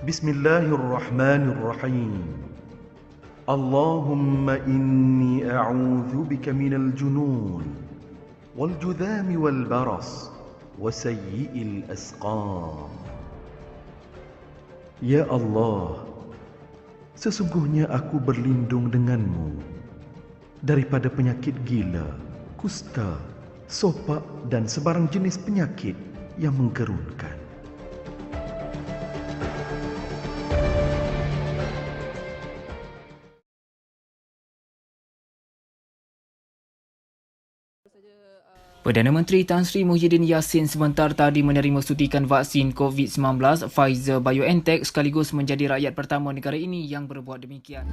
Bismillahirrahmanirrahim. Allahumma inni a'udzu bika minal junun wal judhami wal baras wa sayyi'il asqam. Ya Allah, sesungguhnya aku berlindung denganmu daripada penyakit gila, kusta, sopak dan sebarang jenis penyakit yang menggerunkan. Perdana Menteri Tan Sri Muhyiddin Yassin sebentar tadi menerima suntikan vaksin COVID-19 Pfizer-BioNTech sekaligus menjadi rakyat pertama negara ini yang berbuat demikian.